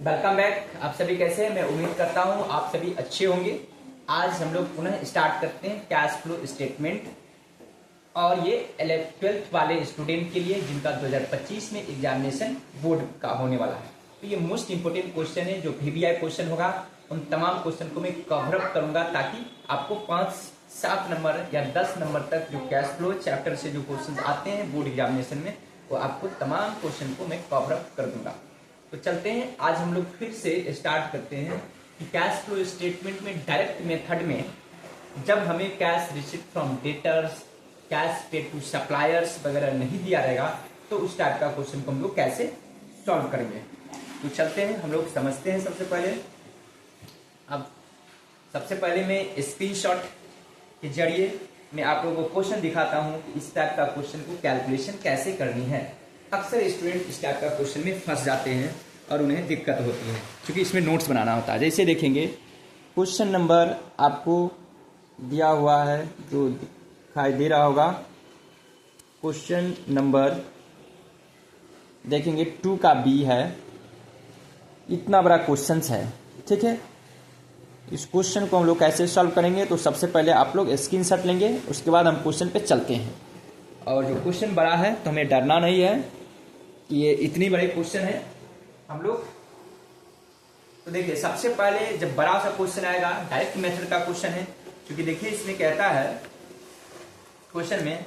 Welcome back. आप सभी कैसे हैं? मैं उम्मीद करता हूं आप सभी अच्छे होंगे। आज हम लोग पुनः स्टार्ट करते हैं कैश फ्लो स्टेटमेंट, और ये 11th वाले स्टूडेंट के लिए जिनका 2025 में एग्जामिनेशन बोर्ड का होने वाला है। तो ये मोस्ट इंपोर्टेंट क्वेश्चन है, जो VBI क्वेश्चन होगा उन तमाम क्वेश्चन को मैं कवर अप करूंगा, ताकि आपको 5-7 नंबर या 10 नंबर तक जो कैश फ्लो चैप्टर से जो क्वेश्चन आते हैं बोर्ड एग्जामिनेशन में, वो आपको तमाम क्वेश्चन को मैं कवर अप कर दूंगा। तो चलते हैं, आज हम लोग फिर से स्टार्ट करते हैं कि कैश फ्लो स्टेटमेंट में डायरेक्ट मेथड में जब हमें cash receipt from debtors, cash paid to suppliers वगैरह नहीं दिया रहेगा, तो उस टाइप का क्वेश्चन को हम लोग कैसे सॉल्व करेंगे। तो चलते हैं, हम लोग समझते हैं सबसे पहले। अब सबसे पहले मैं स्क्रीनशॉट के जरिए मैं आप लोगों को क्वेश्चन दिखाता हूँ कि इस टाइप का क्वेश्चन को कैलकुलेशन कैसे करनी है। अक्सर स्टूडेंट इस टाइप का क्वेश्चन में फंस जाते हैं और उन्हें दिक्कत होती है, क्योंकि इसमें नोट्स बनाना होता है। जैसे देखेंगे, क्वेश्चन नंबर आपको दिया हुआ है, जो दिखाई दे रहा होगा, क्वेश्चन नंबर देखेंगे 2 का B है। इतना बड़ा क्वेश्चन है, ठीक है। इस क्वेश्चन को हम लोग कैसे सॉल्व करेंगे, तो सबसे पहले आप लोग स्क्रीनशॉट लेंगे, उसके बाद हम क्वेश्चन पे चलते हैं। और जो क्वेश्चन बड़ा है तो हमें डरना नहीं है कि ये इतनी बड़े क्वेश्चन है हम लोग। तो देखिए, सबसे पहले जब बड़ा सा क्वेश्चन आएगा, डायरेक्ट मेथड का क्वेश्चन है, क्योंकि देखिए इसमें कहता है क्वेश्चन में,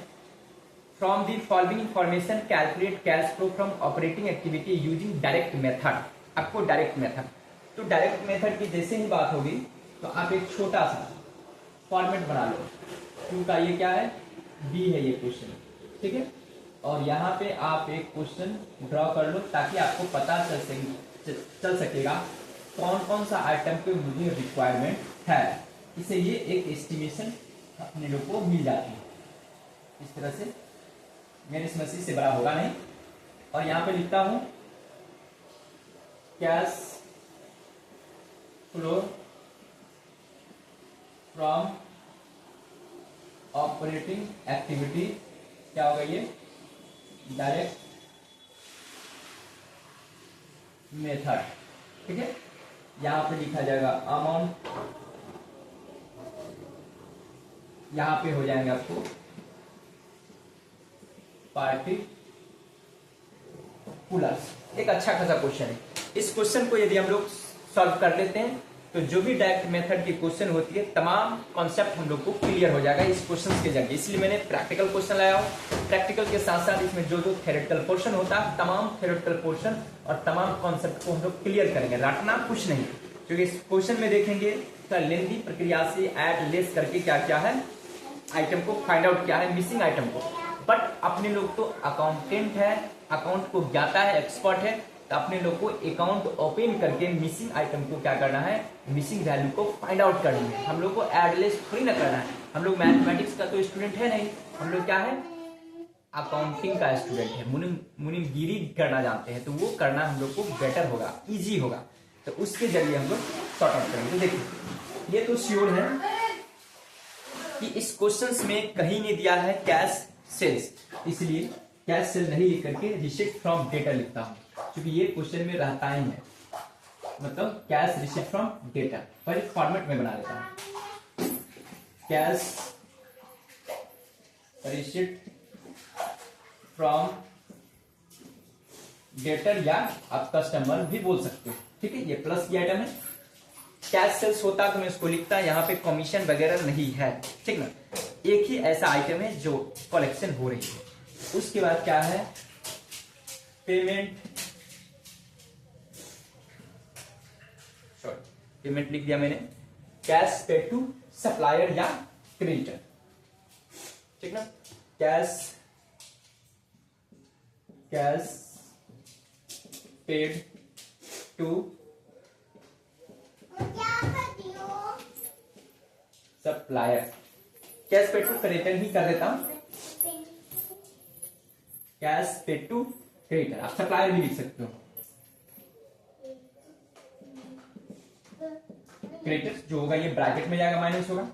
from the following information calculate cash flow from operating activity using direct method. आपको डायरेक्ट मेथड, तो डायरेक्ट मेथड की जैसे ही बात होगी तो आप एक छोटा सा फॉर्मेट बना लो। 2 का ये क्या है, B है ये क्वेश्चन, ठीक है। और यहाँ पे आप एक क्वेश्चन ड्रॉ कर लो, ताकि आपको पता चल सकेगा कौन कौन सा आइटम पे मुझे रिक्वायरमेंट है। इससे ये एक एस्टिमेशन अपने लोग को मिल जाती है। इस तरह से मेरे समझ से बड़ा होगा नहीं। और यहाँ पे लिखता हूं cash flow from operating activity, क्या होगा ये, डायरेक्ट मेथड, ठीक है। यहां पे लिखा जाएगा अमाउंट, यहां पे हो जाएंगे आपको पार्टिकुलर्स। एक अच्छा खासा क्वेश्चन है। इस क्वेश्चन को यदि हम लोग सॉल्व कर लेते हैं, तो जो भी डायरेक्ट मेथड की क्वेश्चन होती है, तमाम कॉन्सेप्ट हम लोग को क्लियर हो जाएगा इस क्वेश्चन के जरिए। इसलिए मैंने प्रैक्टिकल क्वेश्चन लाया हूँ। प्रैक्टिकल के साथ साथ इसमें जो जो थ्योरेटिकल पोर्शन होता है, तमाम थ्योरेटिकल पोर्शन और तमाम कॉन्सेप्ट को हम लोग क्लियर करेंगे, रटना कुछ नहीं। क्योंकि इस क्वेश्चन में देखेंगे तो लेंथी प्रक्रिया से ऐड लेस करके क्या क्या है, आइटम को फाइंड आउट किया है, मिसिंग आइटम को। बट अपने लोग तो अकाउंटेंट है, अकाउंट को ज्ञाता है, एक्सपर्ट है, तो अपने लोग को अकाउंट ओपन करके मिसिंग आइटम को क्या करना है, मिसिंग वैल्यू को फाइंड आउट करनी है। हम लोग को एडलेस थोड़ी ना करना है। हम लोग मैथमेटिक्स का तो स्टूडेंट है नहीं, हम लोग क्या है, अकाउंटिंग का स्टूडेंट है, मुनिमगिरी करना जानते हैं। तो वो करना हम लोग को बेटर होगा, इजी होगा। तो उसके जरिए हम लोग सॉर्ट आउट करेंगे। तो देखिए, ये तो श्योर है कि इस क्वेश्चन में कहीं नहीं दिया है कैश सेल्स, इसलिए कैश सेल नहीं लिख करके रिसीप्ट फ्रॉम डेटर लिखता हूं, क्योंकि ये क्वेश्चन में रहता ही है। मतलब कैश रिसीप्ट फ्रॉम डेटा, पर एक फॉर्मेट में बना देता हूं, कैश रिसीप्ट फ्रॉम डेटर, या आप कस्टमर भी बोल सकते हो, ठीक है। ये प्लस की आइटम है। कैश सेल्स होता तो मैं इसको लिखता, यहाँ पे कमीशन वगैरह नहीं है, ठीक ना। एक ही ऐसा आइटम है जो कलेक्शन हो रही है। उसके बाद क्या है, पेमेंट, पेमेंट लिख दिया मैंने, कैश पेड टू सप्लायर या क्रेडिटर, ठीक ना। Cash paid to supplier, cash paid to creditor ही कर देता हूं, कैश पेड टू क्रेडिटर। आप सप्लायर भी लिख सकते हो, क्रेडिटर जो होगा ये ब्रैकेट में जाएगा, माइनस होगा।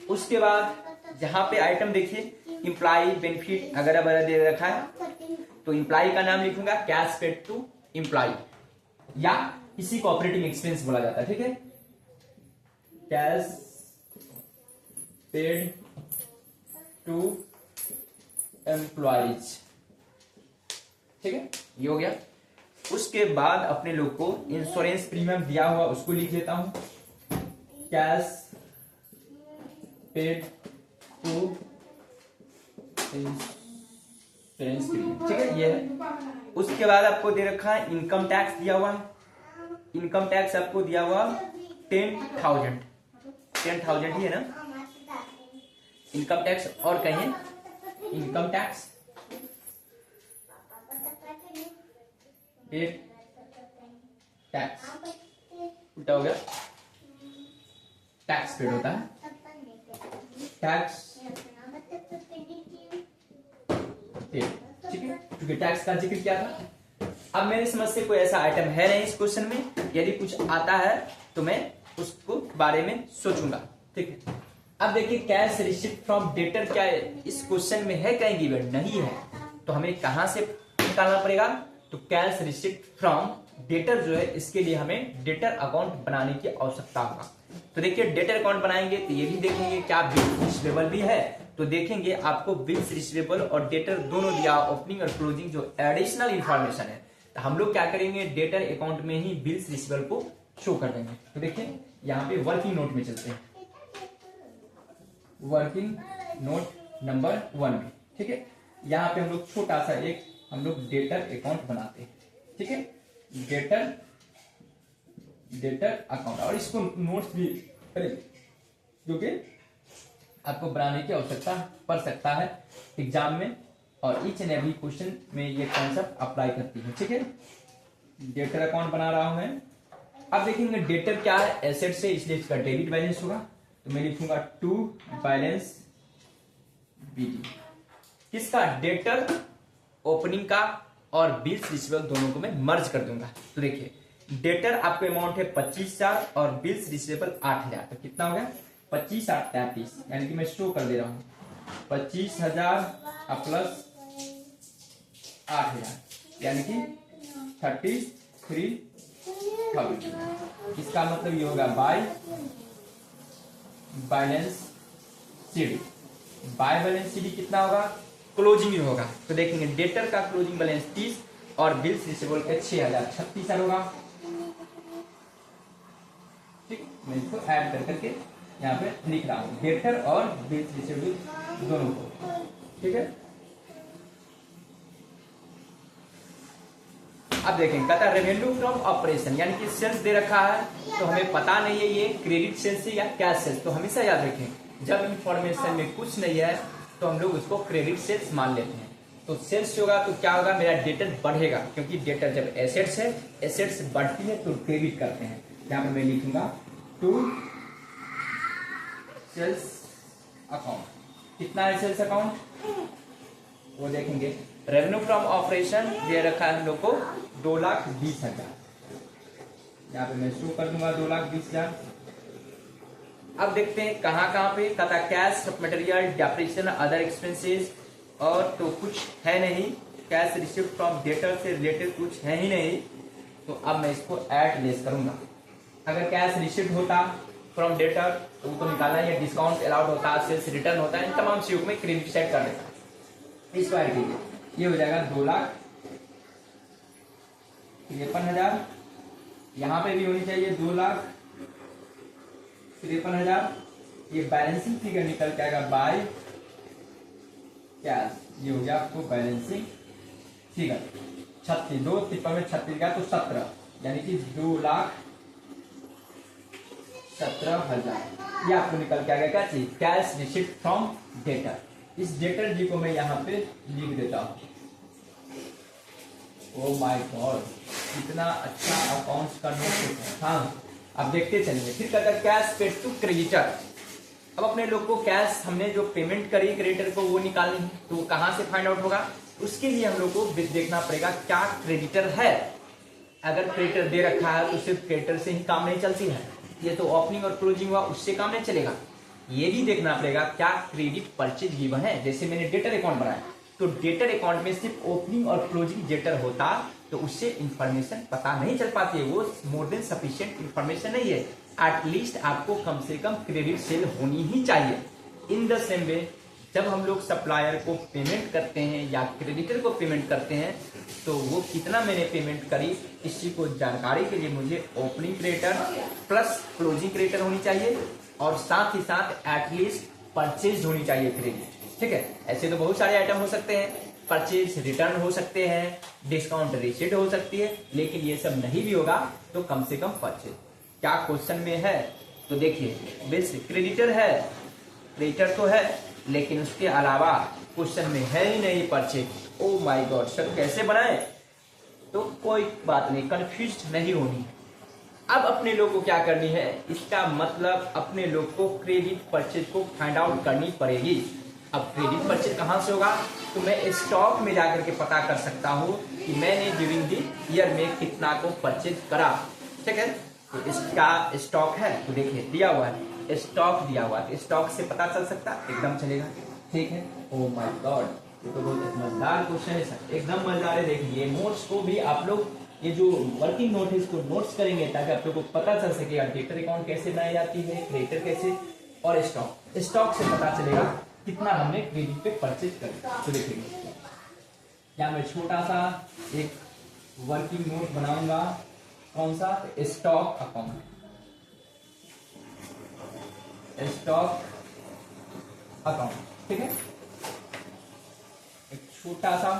उसके बाद जहां पे आइटम देखिए, इंप्लाई बेनिफिट वगैरह वगैरह दे रखा है, तो इंप्लाई का नाम लिखूंगा कैश पेड टू इंप्लाई। या इसी को ऑपरेटिंग एक्सपेंस बोला जाता है, ठीक है। कैश पेड टू एम्प्लॉइज, ठीक है, ये हो गया। उसके बाद अपने लोग को इंश्योरेंस प्रीमियम दिया हुआ उसको लिख लेता हूं, cash paid to insurance premium, ठीक है, ये है। उसके बाद आपको दे रखा है इनकम टैक्स दिया हुआ है, इनकम टैक्स आपको दिया हुआ 10,000 ही है ना, इनकम टैक्स, और कहिए इनकम टैक्स टैक्स उल्टा हो गया, टैक्स पेड होता है, टैक्स ठीक है, क्योंकि टैक्स का जिक्र किया था। अब मेरी समझ से कोई ऐसा आइटम है नहीं इस क्वेश्चन में, यदि कुछ आता है तो मैं उसको बारे में सोचूंगा, ठीक है। अब देखिए कैश रिसिप्ट फ्रॉम डेटर, क्या इस क्वेश्चन में है कहीं गिवन? नहीं है, तो हमें कहां से निकालना पड़ेगा? तो कैश रिसिप्ट फ्रॉम डेटर जो है, इसके लिए हमें डेटर अकाउंट बनाने की आवश्यकता होगा। तो देखिए डेटर अकाउंट बनाएंगे तो ये भी देखेंगे क्या बिल्स रिसीवेबल भी है, तो देखेंगे आपको बिल्स रिसीवेबल और डेटर दोनों दिया, ओपनिंग और क्लोजिंग जो एडिशनल इंफॉर्मेशन है, तो हम लोग क्या करेंगे डेटर अकाउंट में ही बिल्स रिसीवेबल को शो कर देंगे। तो देखिए यहाँ पे वर्किंग नोट में चलते हैं, वर्किंग नोट नंबर 1 में, ठीक है। यहाँ पे हम लोग छोटा सा एक हम लोग डेटर अकाउंट बनाते हैं, ठीक है, डेटर अकाउंट, और इसको नोट्स भी क्योंकि आपको बनाने की आवश्यकता पड़ सकता है एग्जाम में, और ईच एंड एवरी क्वेश्चन में ये कॉन्सेप्ट अप्लाई करती है, ठीक है। डेटर अकाउंट बना रहा हूं मैं। अब देखेंगे डेटर क्या है, एसेट से, इसलिए इसका डेबिट बैलेंस होगा, तो मैं लिखूंगा टू बैलेंस बीडी, किसका? डेटर ओपनिंग का और बिल्स रिसीवेबल दोनों को मैं मर्ज कर दूंगा। तो देखिए डेटर आपको अमाउंट है 25,000 और बिल्स रिसीवेबल 8,000, तो कितना हो गया? 25 8 33, यानी कि मैं शो कर दे रहा हूं 25,000 प्लस 8,000, यानी कि 33,000। इसका मतलब ये होगा by balance CD, by balance CD कितना होगा? क्लोजिंग होगा। तो देखेंगे डेटर का क्लोजिंग बैलेंस 30 और बिल्स रिसीवेबल के 6,000, 36,000 होगा, ठीक। मैं इसको ऐड कर करके यहाँ पे लिख रहा हूँ डेटर और बिल्स रिसीवेबल दोनों को, ठीक है। अब देखेंगे कहता है रेवेन्यू फ्रॉम ऑपरेशन, यानी कि सेल्स दे रखा है, तो हमें पता नहीं है ये क्रेडिट सेल्स है या कैश सेल्स, तो हमेशा याद रखें जब इंफॉर्मेशन में कुछ नहीं है तो हम लोग उसको क्रेडिट सेल्स मान लेते हैं। तो सेल्स होगा तो क्या होगा? मेरा डेटर बढ़ेगा, क्योंकि डेटर जब एसेट्स है, एसेट्स बढ़ती है तो क्रेडिट करते हैं। यहाँ पे मैं लिखूंगा टू सेल्स अकाउंट, कितना है सेल्स अकाउंट वो देखेंगे। रेवेन्यू फ्रॉम ऑपरेशन दे रखा है हम लोग को 2,20,000, यहाँ पे मैं शो कर दूंगा 2,20,000। अब देखते हैं कहाँ पे कहता cash material depreciation other expenses, और तो कुछ है नहीं, कैश रिसीव्ड फ्रॉम डेटर से रिलेटेड कुछ है ही नहीं, तो अब मैं इसको ऐड लेस करूंगा। अगर कैश रिसीव्ड होता फ्रॉम डेटर तो उनको निकालना है, डिस्काउंट अलाउड होता, सेल्स रिटर्न होता है, इन तमाम चीजों में क्रेडिट सेट कर देता, इसको ऐड कीजिए, ये हो जाएगा 2,53,000। यहाँ पे भी होनी चाहिए 2,53,000। ये बैलेंसिंग फिगर निकल के आएगा बाय कैश, ये हो गया आपको बैलेंसिंग फिगर 36, 2 में 36 गया तो 17, यानी कि 2,17,000 ये आपको निकल के आ गया। क्या चीज? Cash received from debtor. इस डेटर जी को मैं यहाँ पे लिख देता हूँ। ओ माय गॉड, कितना अच्छा अकाउंट्स का नोट। हाँ, अब देखते चलेंगे। फिर कहता है कैश पेड टू क्रेडिटर। अब अपने लोग को कैश हमने जो पेमेंट करी क्रेडिटर को वो निकालनी है, तो वो कहाँ से फाइंड आउट होगा? उसके लिए हम लोग को देखना पड़ेगा क्या क्रेडिटर है। अगर क्रेडिटर दे रखा है तो सिर्फ क्रेडिटर से ही काम नहीं चलती है, ये तो ओपनिंग और क्लोजिंग हुआ उससे काम नहीं चलेगा। ये भी देखना पड़ेगा क्या क्रेडिट परचेज गिवन है। जैसे मैंने डेटर अकाउंट बनाया तो डेटर अकाउंट में सिर्फ ओपनिंग और क्लोजिंग डेटर होता तो उससे इंफॉर्मेशन पता नहीं चल पाती है, वो मोर देन सफिशिएंट इंफॉर्मेशन नहीं है। एटलीस्ट आपको कम से कम क्रेडिट सेल होनी ही चाहिए। इन द सेम वे जब हम लोग सप्लायर को पेमेंट करते हैं या क्रेडिटर को पेमेंट करते हैं तो वो कितना मैंने पेमेंट करी इसी को जानकारी के लिए मुझे opening creditor plus closing creditor होनी चाहिए और साथ ही साथ एटलीस्ट परचेज होनी चाहिए क्रेडिट। ठीक है, ऐसे तो बहुत सारे आइटम हो सकते हैं, परचेज रिटर्न हो सकते हैं, डिस्काउंट रिसीट हो सकती है, लेकिन ये सब नहीं भी होगा तो कम से कम परचेज। क्या क्वेश्चन में है तो देखिए, बिल्स क्रेडिटर है, क्रेडिटर तो है, लेकिन उसके अलावा क्वेश्चन में है ही नहीं purchase. Oh my God sir कैसे बनाए? तो कोई बात नहीं, कंफ्यूज नहीं होनी। अब अपने लोग को क्या करनी है, इसका मतलब अपने लोग को क्रेडिट परचेज को फाइंड आउट करनी पड़ेगी। अब क्रेडिट परचेज कहाँ से होगा, तो मैं स्टॉक में जाकर के पता कर सकता हूँ कि मैंने ड्यूरिंग द ईयर में कितना को परचेज करा। ठीक है, तो इसका स्टॉक है तो देखिए दिया हुआ है, स्टॉक दिया हुआ है, स्टॉक से पता चल सकता एकदम चलेगा। ठीक है, ओ माय गॉड ये तो बहुत मजेदार क्वेश्चन है सर, एकदम मजेदार है। देखिए नोट्स को भी आप लोग ये जो वर्किंग नोट है इसको नोट्स करेंगे ताकि आप लोग को पता चल सकेगा डेटर अकाउंट कैसे बनाई जाती है, क्रेडिटर कैसे, और स्टॉक से पता चलेगा कितना हमने क्रेडिट पे परचेज कर। तो देखिए क्या मैं छोटा सा एक वर्किंग नोट बनाऊंगा, कौन सा, स्टॉक अकाउंट, स्टॉक अकाउंट। ठीक है, एक छोटा सा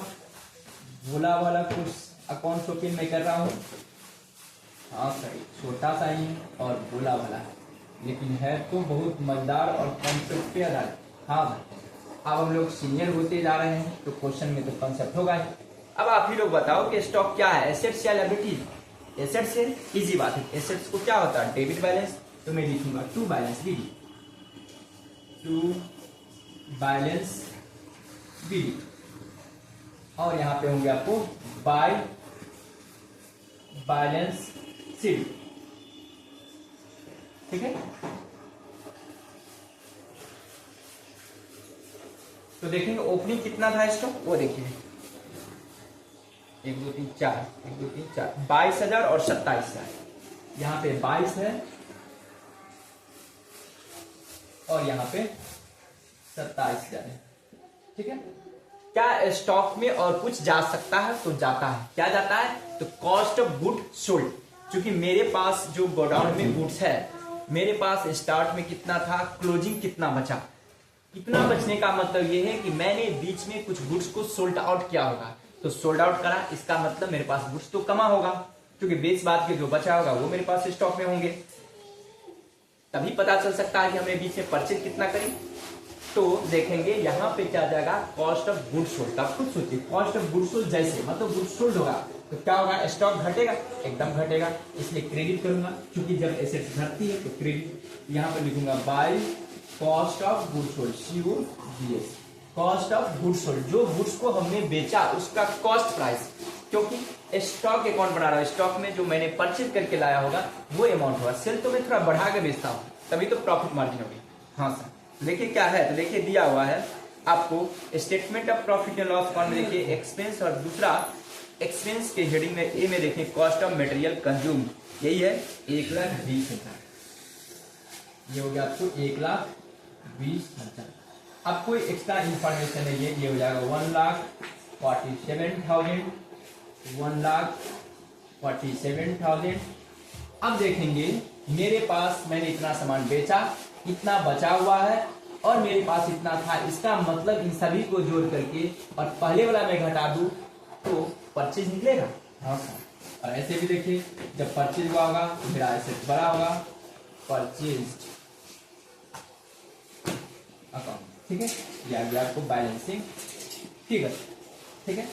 भोला वाला कुछ अकाउंट ओपन मैं कर रहा हूं। हाँ सही, छोटा सा ही और भोला वाला है, लेकिन है तो बहुत मजेदार और कॉन्सेप्ट पे आधारित। हाँ भाई, अब हम लोग सीनियर होते जा रहे हैं तो क्वेश्चन में तो कॉन्सेप्ट होगा ही। अब आप ही लोग बताओ कि स्टॉक क्या है, एसेट्स या लायबिलिटीज? एसेट्स है, इजी बात है। एसेट्स को क्या होता है, डेबिट बैलेंस, तो मैं लिखूंगा to balance BD, to balance BD, और यहां पे होंगे आपको बाय बैलेंस सीडी। ठीक है, तो देखेंगे ओपनिंग कितना था स्टॉक, वो देखिए 1 2 3 4, 1 2 3 4, 22,000 और 27,000। यहाँ पे 22 है और यहाँ पे 27,000 है। ठीक है, क्या स्टॉक में और कुछ जा सकता है तो जाता है, क्या जाता है, तो कॉस्ट ऑफ गुड सोल्ड। क्योंकि मेरे पास जो गोडाउन में गुड्स है, मेरे पास स्टार्ट में कितना था, क्लोजिंग कितना बचा, कितना बचने का मतलब ये है कि मैंने बीच में कुछ गुड्स को सोल्ड आउट किया होगा, तो सोल्ड आउट करा, इसका मतलब मेरे पास गुड्स तो कमा होगा, क्योंकि बेस बाद के जो बचा होगा वो मेरे पास स्टॉक में होंगे। तभी पता चल सकता है कि हमने बीच में परचेज कितना करी। तो देखेंगे यहाँ पे क्या जाएगा, कॉस्ट ऑफ गुड्स सोल्ड। आप खुद सोचिए, कॉस्ट ऑफ गुड्स सोल्ड जैसे मतलब गुड्स सोल्ड होगा तो क्या होगा, स्टॉक घटेगा, एकदम घटेगा, इसलिए क्रेडिट करूंगा। क्योंकि जब एसेट्स घटती है तो क्रेडिट, यहाँ पे लिखूंगा by cost of goods sold, COGS, cost of goods sold, जो गुड्स को हमने बेचा उसका कॉस्ट प्राइस। क्योंकि स्टॉक अकाउंट बना रहा है, स्टॉक में जो मैंने परचेज करके लाया होगा वो अमाउंट होगा, सेल तो मैं थोड़ा बढ़ा के बेचता हूँ, तभी तो प्रॉफिट मार्जिन होगी। हाँ सर, देखिए क्या है, तो देखिए दिया हुआ है आपको statement of profit and loss account में देखिए एक्सपेंस, और दूसरा एक्सपेंस के हेडिंग में ए में देखिए कॉस्ट ऑफ मटेरियल कंज्यूम, यही है 1,20,000। ये हो गया आपको 1,20,000। अब कोई एक्स्ट्रा इंफॉर्मेशन है, ये हो जाएगा 1,47,000, 1,47,000। अब देखेंगे मेरे पास मैंने इतना सामान बेचा, इतना बचा हुआ है और मेरे पास इतना था, इसका मतलब इन सभी को जोड़ करके और पहले वाला मैं घटा दूं तो परचेज निकलेगा। हाँ सर, और ऐसे भी देखिए जब परचेज हुआ होगा मेरा एसेट बड़ा होगा, परचेज अकाउंट। ठीक है, यह भी आपको बैलेंसिंग फिगर। ठीक है,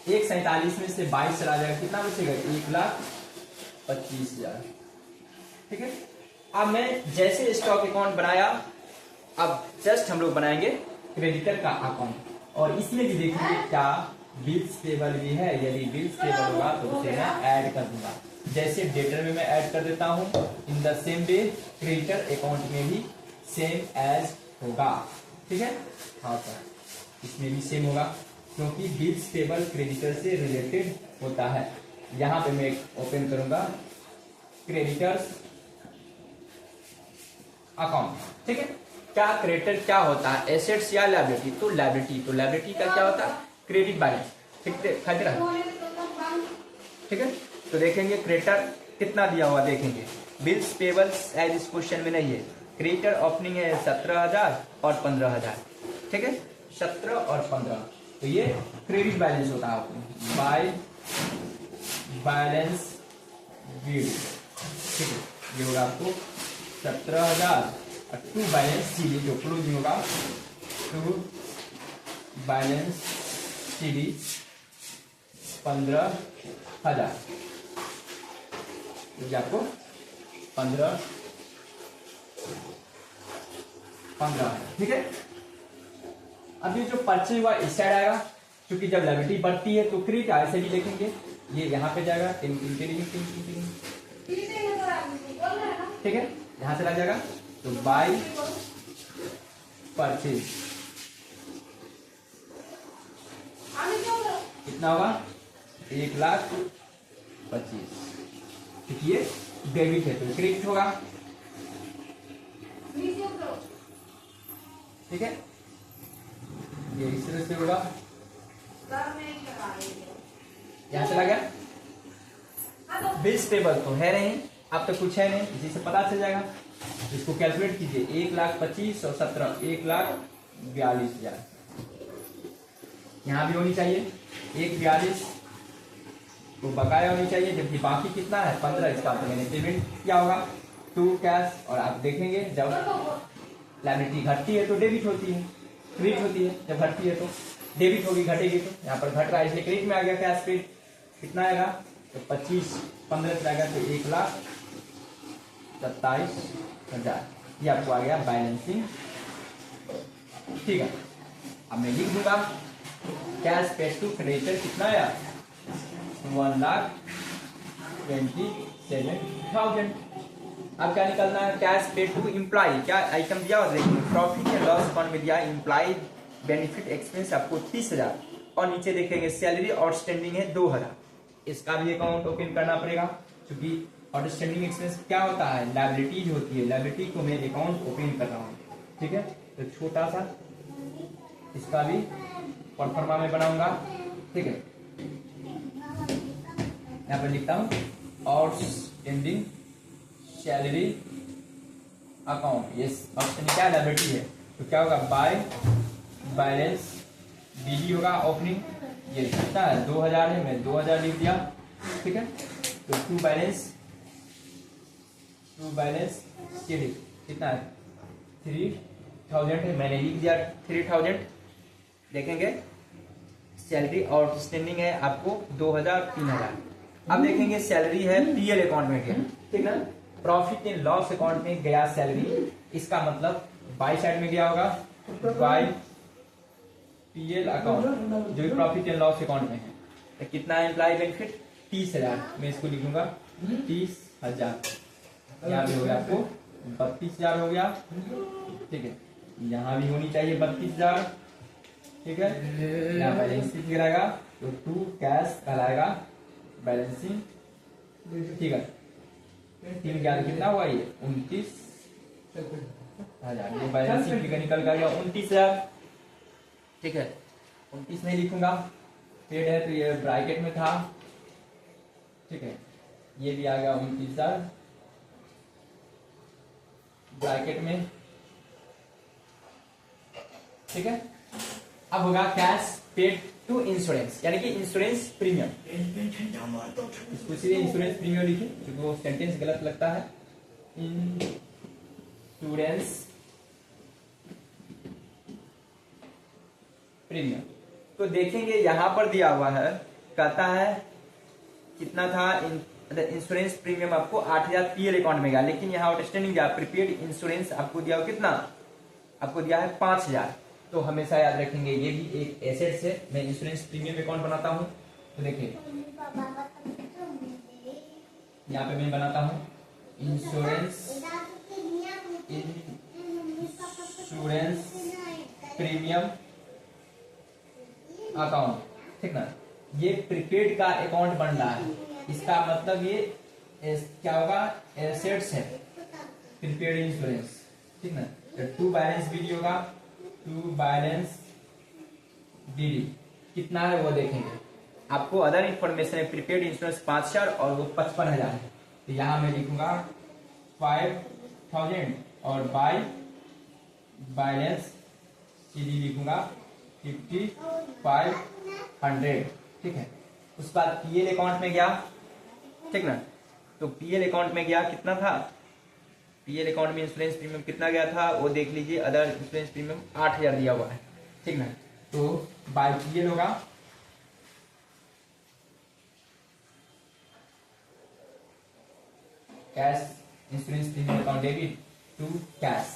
1,47 में से 22 चला जाएगा, कितना बचेगा, 1,25,000। ठीक है, अब मैं जैसे स्टॉक अकाउंट बनाया, अब जस्ट हम लोग बनाएंगे क्रेडिटर का अकाउंट, और इसमें भी देखेंगे क्या बिल्स पेबल भी है, यदि बिल्स पेबल होगा तो उसे मैं ऐड कर दूंगा। जैसे डेटर में मैं ऐड कर देता हूं, in the same way creditor account में भी सेम एज होगा। ठीक है, हाँ सर, इसमें भी सेम होगा क्योंकि बिल्स पेबल क्रेडिटर से रिलेटेड होता है। यहां पे मैं ओपन करूंगा क्रेडिटर्स अकाउंट। ठीक है, क्या क्रेडिटर क्या होता है, एसेट्स या लायबिलिटी? तो लायबिलिटी का क्या होता है, क्रेडिट बैलेंस। ठीक है, ठीक है। तो देखेंगे क्रेडिटर कितना दिया हुआ, देखेंगे बिल्स पेबल्स एज इस क्वेश्चन में नहीं है। क्रेडिटर ओपनिंग है 17,000 और 15,000। ठीक है, 17 और 15, तो ये क्रेडिट बैलेंस होता है बाय बैलेंस वीड। ठीक है, ये होगा आपको 17,000 और टू बैलेंस सीडी जो क्लोजिंग होगा, टू बैलेंस सीडी 15,000, तो आपको 15। ठीक है, अब ये जो परचेज हुआ इस साइड आएगा, क्योंकि जब लायबिलिटी बढ़ती है तो क्रेडिट ऐसे भी लिखेंगे, ये यहाँ पे जाएगा 3। ठीक है, यहां से लग जाएगा, तो बाय परचेज कितना होगा, 1,25,000। ये डेबिट है तो क्रेडिट होगा। ठीक है, ये इस तरह से होगा, यहां से लगा। बिल्स पेबल तो है नहीं, अब तो कुछ है नहीं, इसी से पता चल जाएगा। इसको कैलकुलेट कीजिए, 1,25,000 और 17, 1,42,000। यहां भी होनी चाहिए 1,42,000 तो बकाया होनी चाहिए, जबकि बाकी कितना है 15, इसका तो मैंने पेमेंट क्या होगा टू कैश। और आप देखेंगे जब लायबिलिटी घटती है तो डेबिट होती है, क्रेडिट होती है, जब घटती है तो डेबिट होगी, घटेगी तो यहाँ पर घट रहा है इसलिए क्रेडिट में आ गया कैश पे। कितना आएगा, तो 25 15 से आएगा तो 1,27,000, ये आपको आ गया बैलेंसिंग। ठीक है, अब मैं लिख दूंगा कैश पेड टू क्रेडिटर कितना आया, 1,27,000। अब क्या निकलना है, कैश पेड टू एम्प्लॉय, क्या आइटम दिया और देखिए प्रॉफिट एंड लॉस अकाउंट में दिया एम्प्लॉय बेनिफिट एक्सपेंस आपको 30,000, और नीचे देखेंगे सैलरी आउटस्टैंडिंग है 2,000। इसका भी अकाउंट ओपन करना पड़ेगा, क्योंकि आउटस्टैंडिंग एक्सपेंस क्या होता है, लायबिलिटीज होती है, लायबिलिटी को मैं अकाउंट ओपन कर रहा हूँ। ठीक है, तो छोटा सा इसका भी परफॉर्मा में बनाऊंगा। ठीक है, यहाँ पर लिखता हूँ आउटस्टैंडिंग सैलरी अकाउंट, ये आउटस्टैंडिंग क्या लायबिलिटी है, तो क्या होगा बाय बैलेंस बीडी होगा ओपनिंग, ये कितना है 2,000 है, मैं 2,000 लिख दिया। ठीक है, तो टू बैलेंस सीडी कितना है 3,000 है, मैंने लिख दिया 3,000। देखेंगे सैलरी आउटस्टैंडिंग है आपको 2,000 3,000। अब देखेंगे सैलरी है पीएल अकाउंट में गया, ठीक है, प्रॉफिट एंड लॉस अकाउंट में गया सैलरी, इसका मतलब बाई साइड में गया होगा बाय पीएल अकाउंट, जो भी प्रॉफिट एंड लॉस अकाउंट में है। तो कितना एम्प्लॉय बेनिफिट 30,000, मैं इसको लिखूंगा 30,000। यहाँ भी हो गया आपको 32,000 हो गया। ठीक है, यहाँ भी होनी चाहिए 32,000। ठीक है, यहाँ बैलेंसिंग गिराएगा तो टू कैश कहलाएगा बैलेंसिंग। ठीक है, 3,000 कितना हुआ, ये 29,000, ये बैलेंसिंग फिगर निकल गया 29,000। ठीक है, 29 नहीं लिखूंगा, पेड है तो ये ब्रैकेट में था। ठीक है, ये भी आ गया 29,000 ब्रैकेट में। ठीक है, अब होगा कैश पेड टू इंश्योरेंस, यानी कि इंश्योरेंस प्रीमियम। इसको सीधे इंश्योरेंस प्रीमियम लिखिए, क्योंकि वो सेंटेंस गलत लगता है। इंश्योरेंस प्रीमियम, तो देखेंगे यहां पर दिया हुआ है, कहता है कितना था इंश्योरेंस प्रीमियम आपको 8,000 पीएल अकाउंट में गया, लेकिन यहाँ आउटस्टैंडिंग दिया प्रीपेड इंश्योरेंस आपको दिया कितना, आपको दिया है 5,000। तो हमेशा याद रखेंगे ये भी एक एसेट है। मैं इंश्योरेंस प्रीमियम अकाउंट बनाता हूँ, तो देखिए यहाँ पे मैं बनाता हूँ इंश्योरेंस प्रीमियम अकाउंट। ठीक ना, ये प्रीपेड का अकाउंट बन रहा है, इसका मतलब ये क्या होगा, एसेट्स है, प्रीपेड इंश्योरेंस, ठीक ना। तो टू बैलेंस बीडी होगा, टू बैलेंस बीडी कितना है वो देखेंगे। आपको अदर इंफॉर्मेशन है, प्रीपेड इंश्योरेंस 5000 और वो 55,000 है। तो यहाँ मैं लिखूंगा 5000 और बाय बैलेंस सीडी लिखूंगा 5500, ठीक है। उसके बाद पीएल अकाउंट में गया, ठीक ना। तो पीएल अकाउंट में गया, कितना था पीएल अकाउंट में इंश्योरेंस प्रीमियम कितना गया था वो देख लीजिए। अदर इंश्योरेंस प्रीमियम 8000 दिया हुआ है, ठीक ना। तो बाय पीएल होगा cash insurance premium account debit to cash,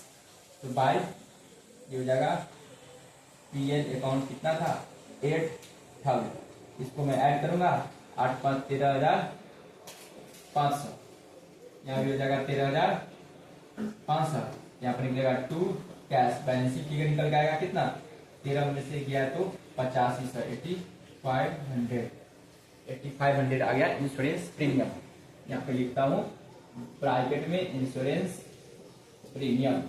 तो बाय ये हो जाएगा पीएल अकाउंट कितना था 8000, इसको मैं ऐड करूंगा 8 5 13,500, यहाँ भी हो जाएगा 13,500, यहाँ पर निकलेगा टू कैश, बैलेंसिंग फिगर निकल के आएगा कितना 13 में से गया तो 8500, 8500 आ गया इंश्योरेंस प्रीमियम। यहाँ पे लिखता हूँ ब्रैकेट में इंश्योरेंस प्रीमियम,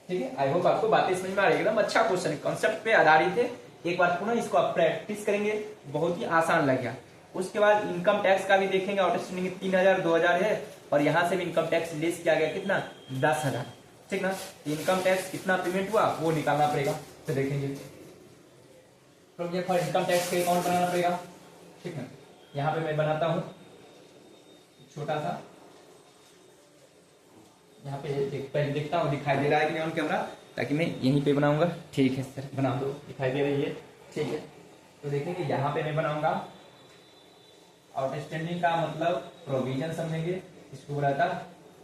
ठीक है। आई होप आपको बातें समझ में आ रही है। एकदम अच्छा क्वेश्चन है, कॉन्सेप्ट पे आधारित है। एक बार पुनः इसको आप प्रैक्टिस करेंगे, बहुत ही आसान लग गया। उसके बाद इनकम टैक्स का भी देखेंगे, आउटस्टैंडिंग 3000 2000 है और यहाँ से भी इनकम टैक्स लेस किया गया कितना 10,000, ठीक ना। इनकम टैक्स कितना पेमेंट हुआ वो निकालना पड़ेगा, तो देखेंगे प्रोविजन फॉर इनकम टैक्स के अकाउंट बनाना पड़ेगा, ठीक है। यहाँ पे मैं बनाता हूँ छोटा सा, यहाँ पे पहले देखता हूँ दिखाई दे रहा है कि नहीं ऑन कैमरा, ताकि मैं यहीं पे बनाऊंगा, ठीक है सर बना दो, दिखाई दे रही है, ठीक है। तो देखेंगे यहाँ पे मैं बनाऊंगा आउटस्टैंडिंग का मतलब प्रोविजन समझेंगे, इसको बोला था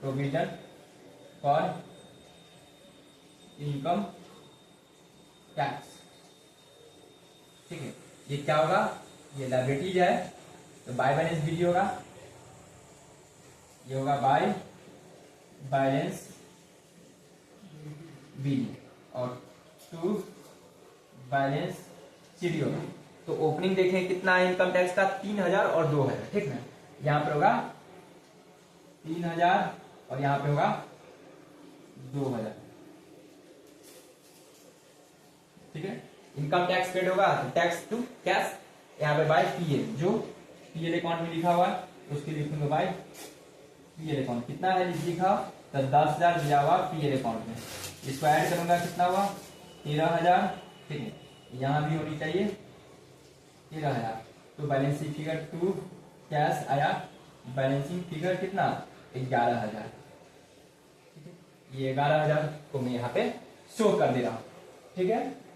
प्रोविजन फॉर इनकम टैक्स, ठीक है। ये क्या होगा, ये लायबिलिटीज है, तो बाय बैलेंस बीडी होगा, ये होगा बाय बैलेंस बीडी और टू बैलेंस सीडी होगा। तो ओपनिंग देखें कितना है इनकम टैक्स का 3000 और 2000, ठीक ना। यहाँ पर होगा 3000 और यहाँ पे होगा 2000, ठीक है। इनकम टैक्स पेड होगा तो टैक्स टू कैश, यहाँ पे बाय पीएल, जो पीएल अकाउंट में लिखा हुआ है उसके लिखूंगा बाय पीएल अकाउंट, कितना है लिखा तो 10,000 दिया हुआ पीएल अकाउंट में, इसको ऐड करूंगा कितना हुआ 13,000, ठीक है। यहाँ भी होनी चाहिए 13,000, तो बैलेंसिंग फिगर टू कैश आया, बैलेंसिंग फिगर कितना 11,000, ठीक है। ये 11,000 को मैं यहाँ पे शो कर दे रहा हूँ, ठीक है।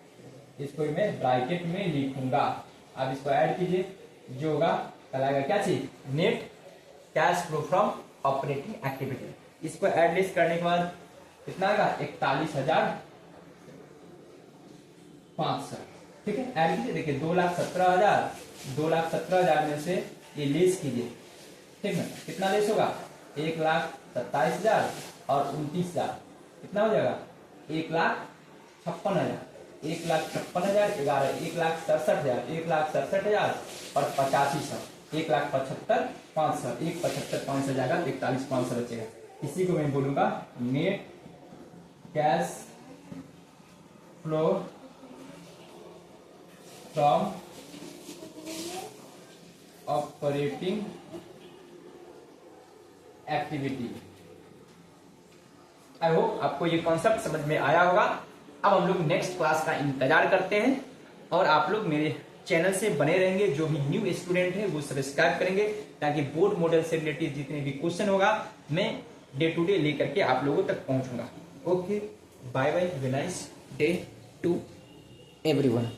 इसको मैं ब्रैकेट में लिखूंगा, अब इसको ऐड कीजिए, जो होगा कल आएगा क्या चीज net cash flow from operating activity. इसको ऐड लिस्ट करने के बाद कितना आएगा 41,500, ठीक है। ऐड कीजिए, देखिए 2,17,000 में से ये लेस कीजिए, ठीक है। कितना लेस होगा 1,27,000 और 29,000, कितना हो जाएगा 1,56,000, 1,56,000 11 1,67,000, 1,67,000 और 8500, 1,75,500, 1,75,500 जाएगा, 41,500 बचेगा। इसी को मैं बोलूंगा net cash flow from operating activity. I hope आपको ये कॉन्सेप्ट समझ में आया होगा। अब हम लोग नेक्स्ट क्लास का इंतजार करते हैं और आप लोग मेरे चैनल से बने रहेंगे। जो भी न्यू स्टूडेंट है वो सब्सक्राइब करेंगे, ताकि बोर्ड मॉडल से रिलेटेड जितने भी क्वेश्चन होगा मैं डे टू डे लेकर के आप लोगों तक पहुंचूंगा। Okay, bye bye, have a nice day to everyone.